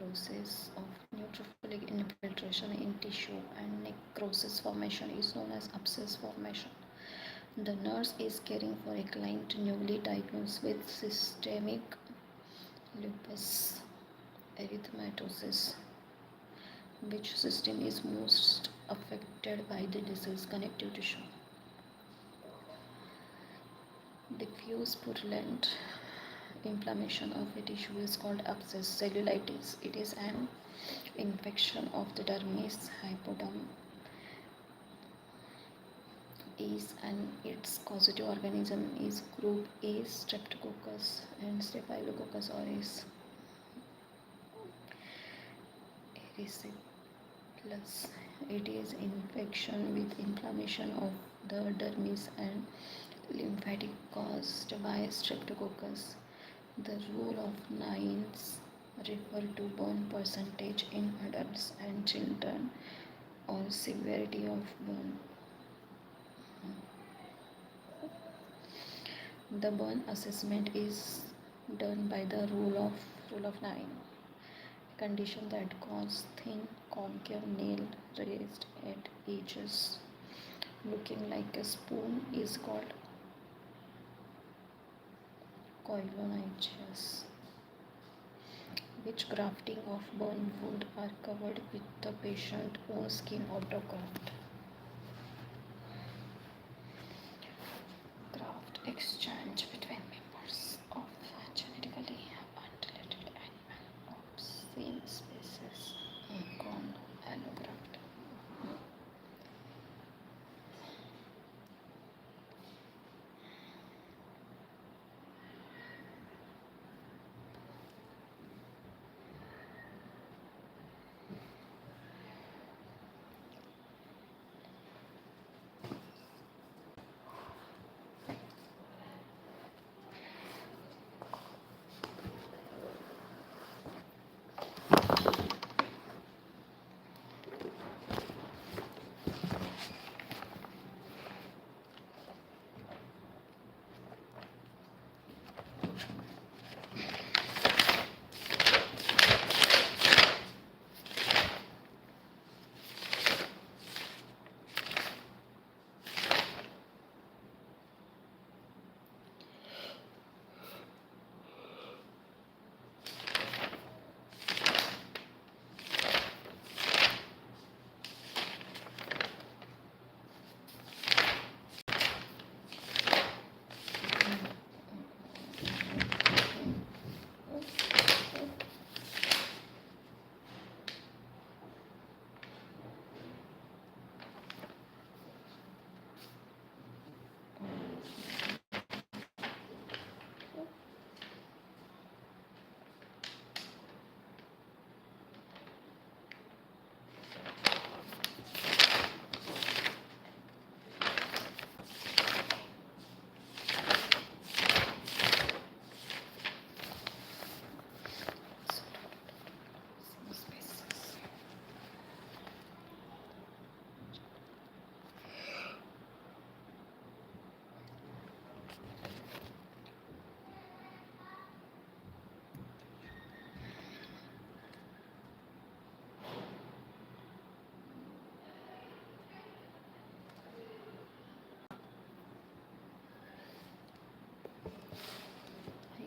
process of neutrophilic infiltration in tissue and necrosis formation is known as abscess formation. The nurse is caring for a client newly diagnosed with systemic lupus erythematosus. Which system is most affected by the disease? Connective tissue. Diffuse purulent inflammation of a tissue is called abscess. Cellulitis. It is an infection of the dermis. Hypoderm is and its causative organism is group A streptococcus and staphylococcus aureus. Erysipelas. It is infection with inflammation of the dermis and lymphatic caused by streptococcus. The rule of nines refer to burn percentage in adults and children or severity of burn. The burn assessment is done by the rule of nine. Condition that cause thin concave nail raised at edges looking like a spoon is called coilonychus. Which grafting of burn wound are covered with the patient own skin autograft? Graft exchange between members of genetically unrelated animal of same species called allograft.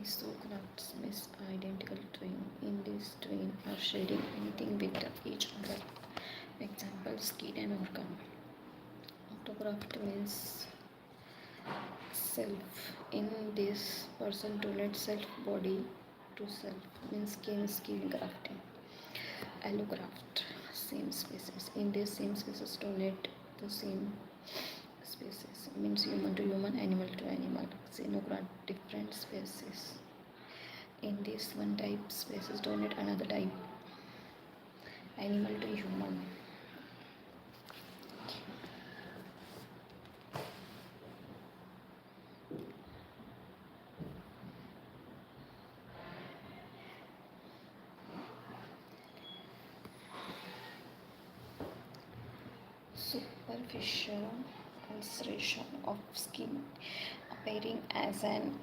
Isografts means identical twin. In this twin are sharing anything with each other. Example, skin and organ. Autograft means self. In this person donate self body to self means skin grafting. Allograft, same species. In this same species donate the same species means human to human, animal to animal. Xenograft, different species. In this one type species donate another type, animal to human. Superficial ulceration of skin appearing as an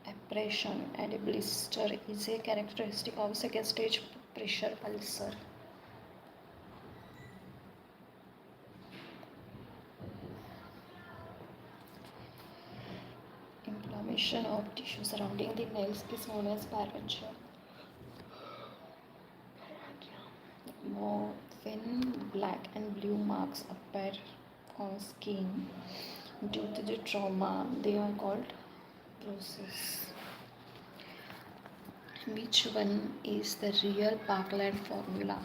abrasion and a blister is a characteristic of second stage pressure ulcer. Inflammation of tissue surrounding the nails is known as paragia. When black and blue marks appear on skin due to the trauma, they are called bruises. Which one is the real Parkland formula?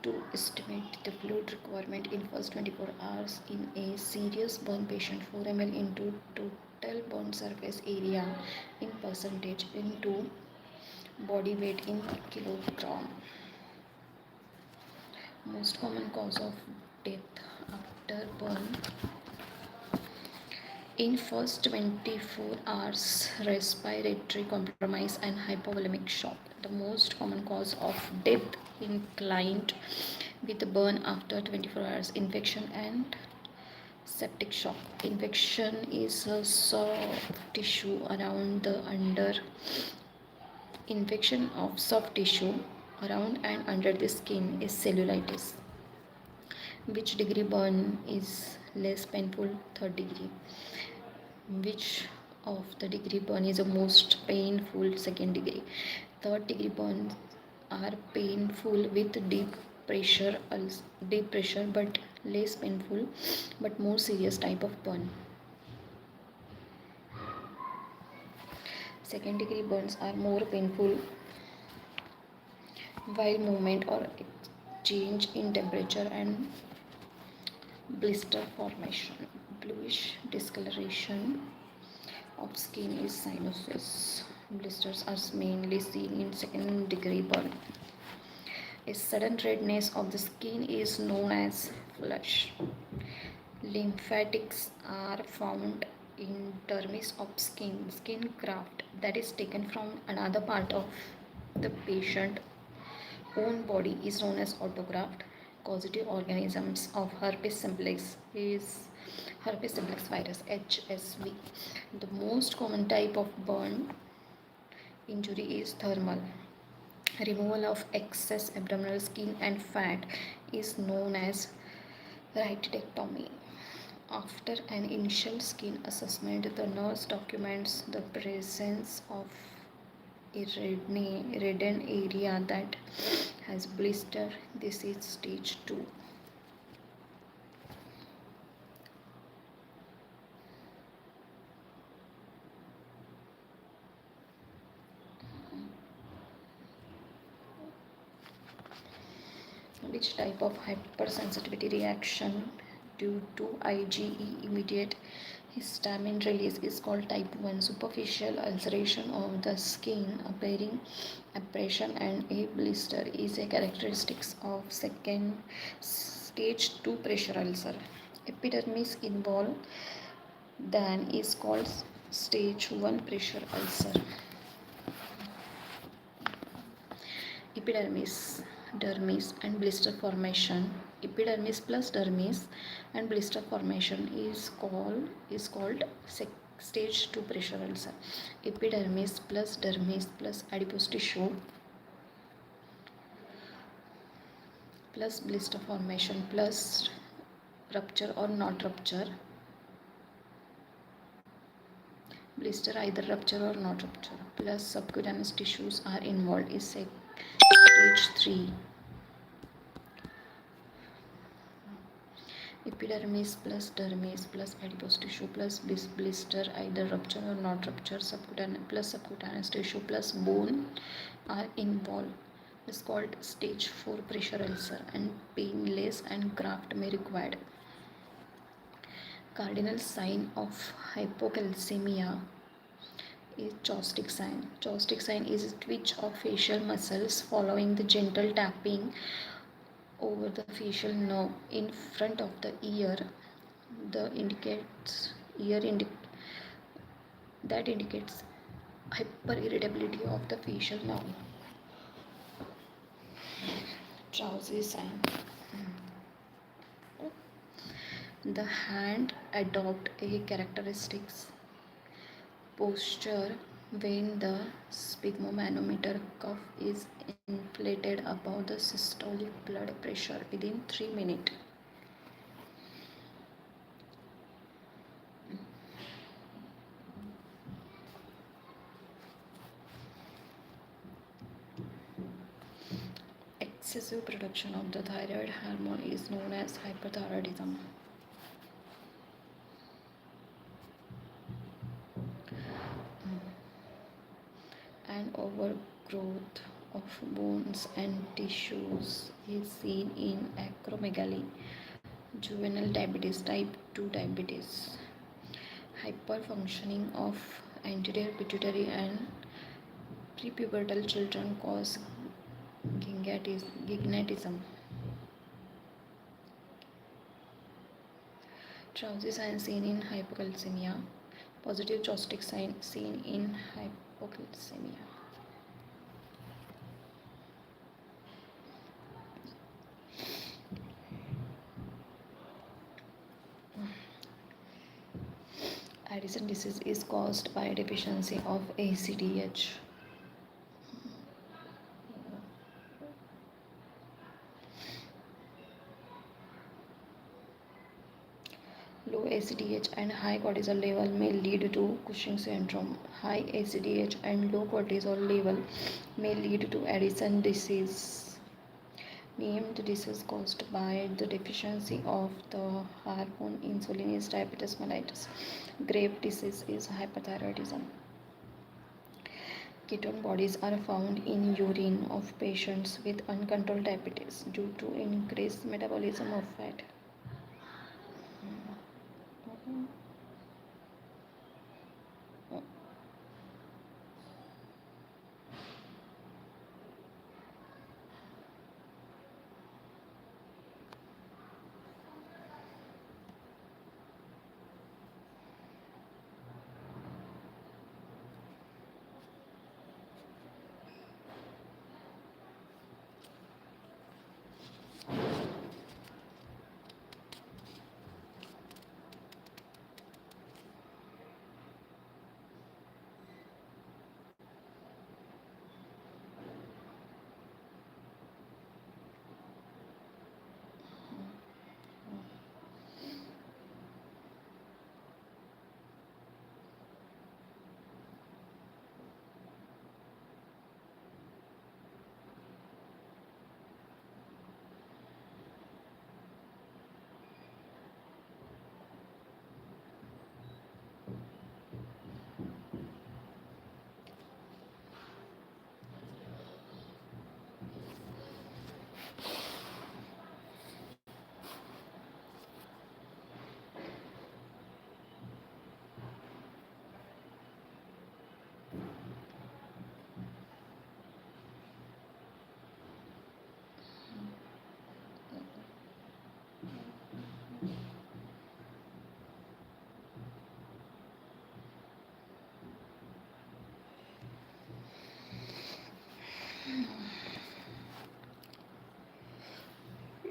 To estimate the fluid requirement in first 24 hours in a serious burn patient, 4 ml into total burn surface area in percentage into body weight in kilogram. Most common cause of death after burn in first 24 hours: respiratory compromise and hypovolemic shock. The most common cause of death in client with burn after 24 hours: infection and septic shock. Infection is a soft tissue around the under infection of soft tissue around and under the skin is cellulitis. Which degree burn is less painful? Third degree. Which of the degree burn is the most painful? Second degree. Third degree burns are painful with deep pressure but less painful but more serious type of burn. Second degree burns are more painful while movement or change in temperature and blister formation. Bluish discoloration of skin is cyanosis. Blisters are mainly seen in second degree burn. A sudden redness of the skin is known as flush. Lymphatics are found in dermis of skin graft that is taken from another part of the patient own body is known as autograft. Causative organisms of herpes simplex is herpes simplex virus HSV. The most common type of burn injury is thermal. Removal of excess abdominal skin and fat is known as rhytidectomy. After an initial skin assessment, the nurse documents the presence of a reddened area that has blister. This is stage 2. Which type of hypersensitivity reaction due to IgE immediate histamine release is called type 1? Superficial ulceration of the skin appearing abrasion and a blister is a characteristic of second stage 2 pressure ulcer. Epidermis involved then is called stage 1 pressure ulcer. Epidermis, dermis and blister formation. Epidermis plus dermis and blister formation is called stage 2 pressure ulcer. Epidermis plus dermis plus adipose tissue plus blister formation plus rupture or not rupture. Blister either rupture or not rupture plus subcutaneous tissues are involved is stage 3. Epidermis plus dermis plus adipose tissue plus blister either rupture or not rupture plus subcutaneous tissue plus bone are involved is called stage 4 pressure ulcer and painless and graft may required. Cardinal sign of hypocalcemia is Chopstick sign. Chopstick sign is a twitch of facial muscles following the gentle tapping over the facial nerve in front of the ear. That indicates hyperirritability of the facial nerve. Drowsy sign. The hand adopt a characteristic posture when the sphygmomanometer cuff is inflated above the systolic blood pressure within 3 minutes. Excessive production of the thyroid hormone is known as hyperthyroidism. And overgrowth of bones and tissues is seen in acromegaly, juvenile diabetes, type 2 diabetes, hyperfunctioning of anterior pituitary and prepubertal children cause gigantism. Drowsy sign seen in hypocalcemia, positive joystick sign seen in hypocalcemia. Addison disease is caused by deficiency of ACTH. Low ACTH and high cortisol level may lead to Cushing syndrome. High ACTH and low cortisol level may lead to Addison disease. Named disease caused by the deficiency of the hormone insulin is diabetes mellitus. Graves' disease is hyperthyroidism. Ketone bodies are found in urine of patients with uncontrolled diabetes due to increased metabolism of fat.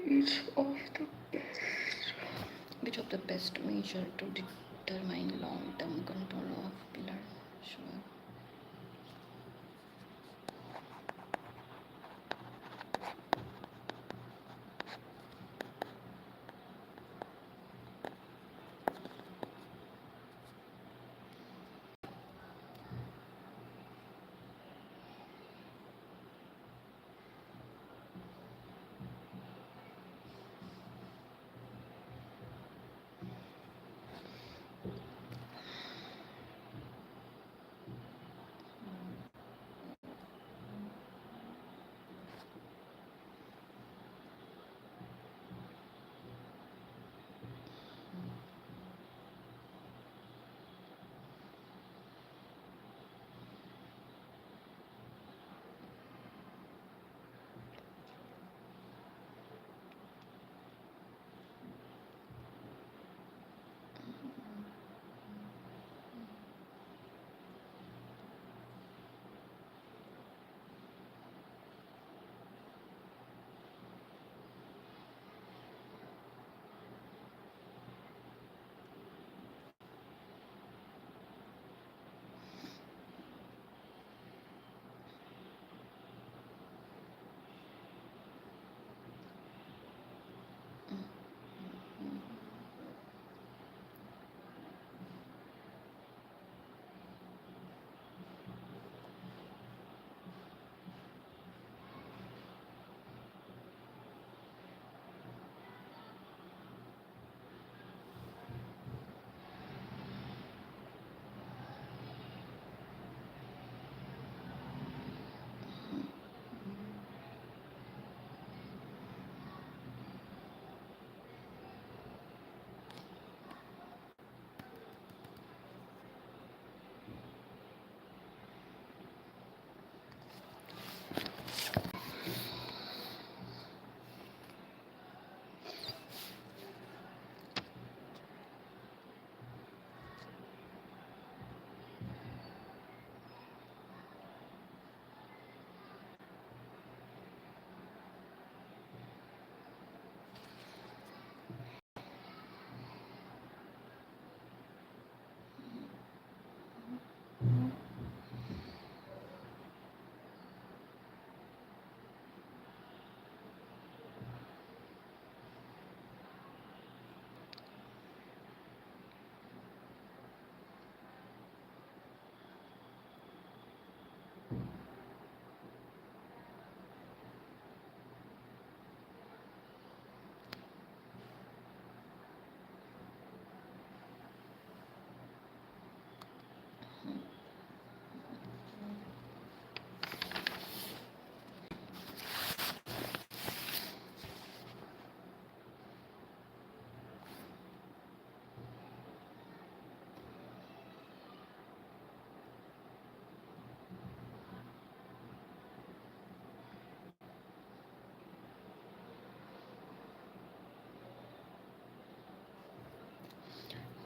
Which of the which of the best measure to determine long-term control of blood sugar?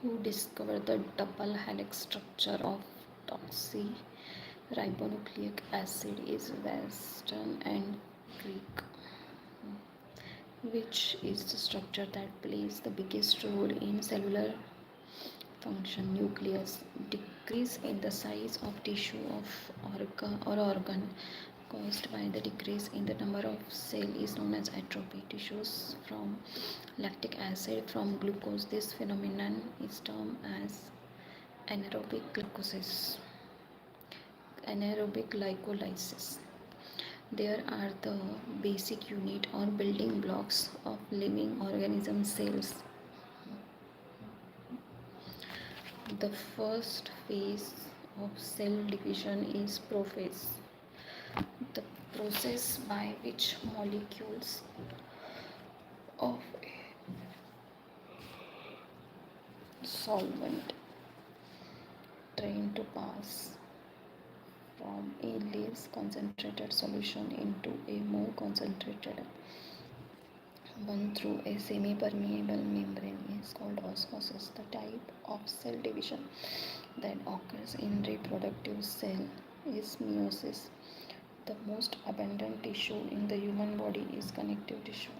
who discovered the double helix structure of deoxyribonucleic acid is Western and Greek, which is the structure that plays the biggest role in cellular function. Nucleus decrease in the size of tissue of organ caused by the decrease in the number of cell is known as atrophy. Tissues from lactic acid from glucose. This phenomenon is termed as anaerobic glycosis, anaerobic glycolysis. There are the basic unit or building blocks of living organism cells. The first phase of cell division is prophase, the process by which molecules of a solvent train to pass from a less concentrated solution into a more concentrated one through a semi-permeable membrane is called osmosis. The type of cell division that occurs in reproductive cell is meiosis. The most abundant tissue in the human body is connective tissue.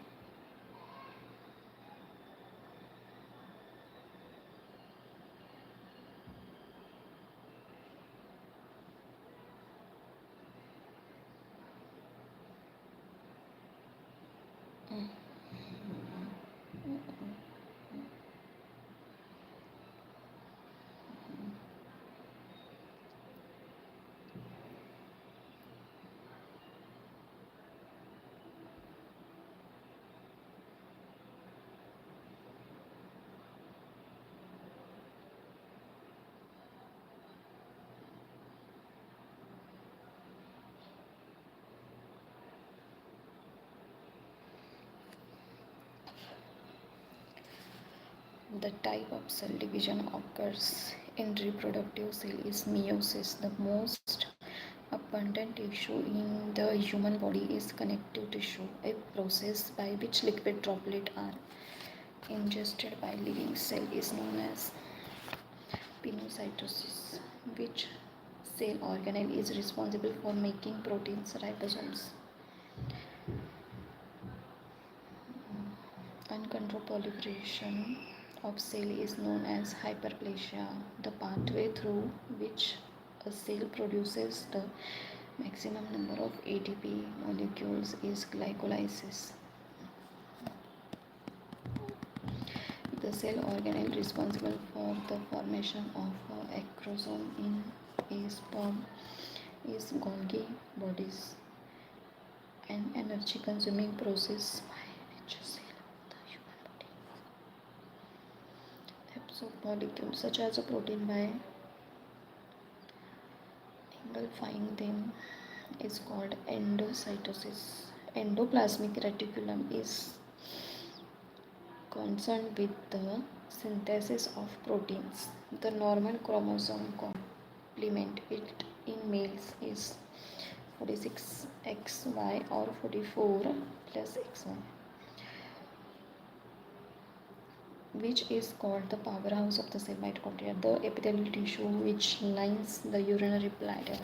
The type of cell division occurs in reproductive cell is meiosis. The most abundant tissue in the human body is connective tissue, a process by which liquid droplets are ingested by living cell is known as pinocytosis. Which cell organelle is responsible for making proteins? Ribosomes. Uncontrolled proliferation of cell is known as hyperplasia. The pathway through which a cell produces the maximum number of ATP molecules is glycolysis. The cell organelle responsible for the formation of a acrosome in a sperm is Golgi bodies, an energy consuming process by which a cell of the human body absorb molecules such as a protein by engulfing them is called endocytosis. Endoplasmic reticulum is concerned with the synthesis of proteins. The normal chromosome complement it in males is 46XY or 44 plus XY, which is called the powerhouse of the cell mitochondria. The epithelial tissue which lines the urinary bladder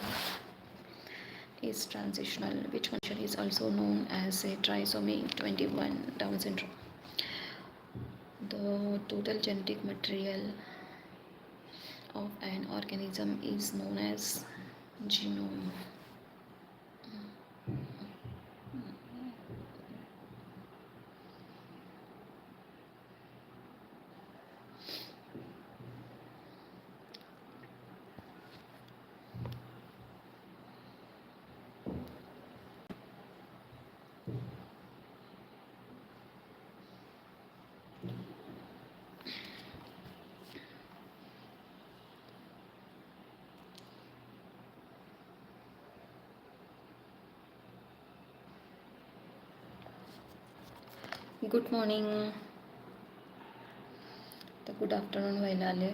is transitional, which condition is also known as a trisomy 21 Down syndrome. The total genetic material of an organism is known as genome. Good morning. तर good afternoon व्हायला आले.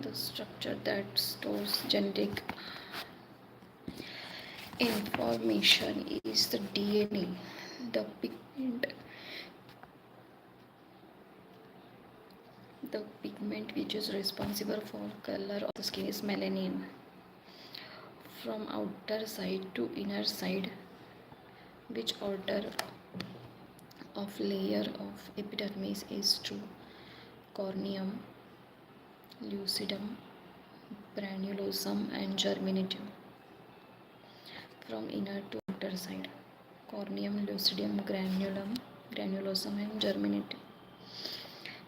The structure that stores genetic information is the DNA. The pigment which is responsible for color of the skin is melanin. From outer side to inner side, which order of layer of epidermis is true? Corneum, lucidum, granulosum and germinative. From inner to outer side, corneum, lucidum, granulosum and germinative.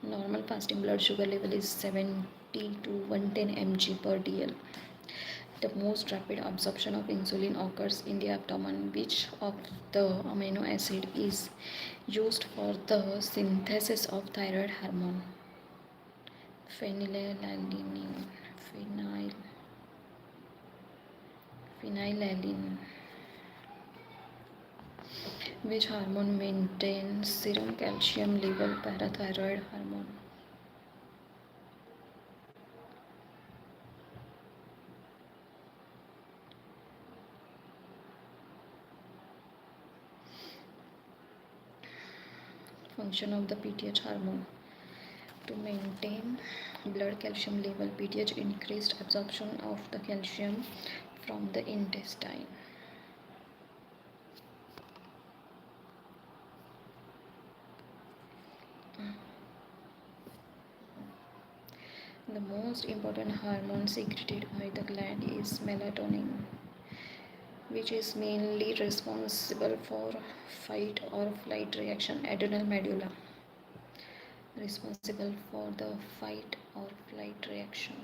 Normal fasting blood sugar level is 70 to 110 mg per dl. The most rapid absorption of insulin occurs in the abdomen. Which of the amino acid is used for the synthesis of thyroid hormone? Phenylalanine. Phenylalanine. Which hormone maintains serum calcium level? Parathyroid hormone. Function of the PTH hormone: to maintain blood calcium level. PTH increased absorption of the calcium from the intestine. The most important hormone secreted by the gland is melatonin, which is mainly responsible for fight or flight reaction. Adrenal medulla, responsible for the fight or flight reaction.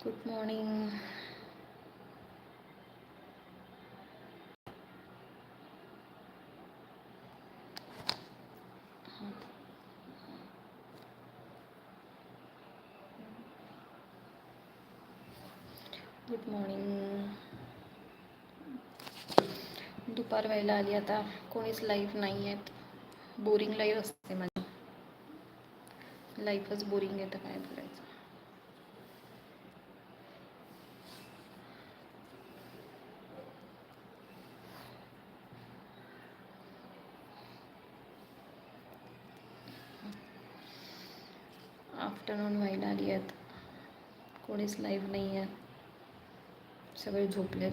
Good morning. Good morning. दुपार व्हायला आली आता. कोणीच live नाही आहेत. Boring live असते माझी. लाईफच boring येतं, काय बोलायचं. आफ्टरनून व्हायला आली आहेत. कोणीच लाईव्ह नाही आहेत. सगळे झोपलेत.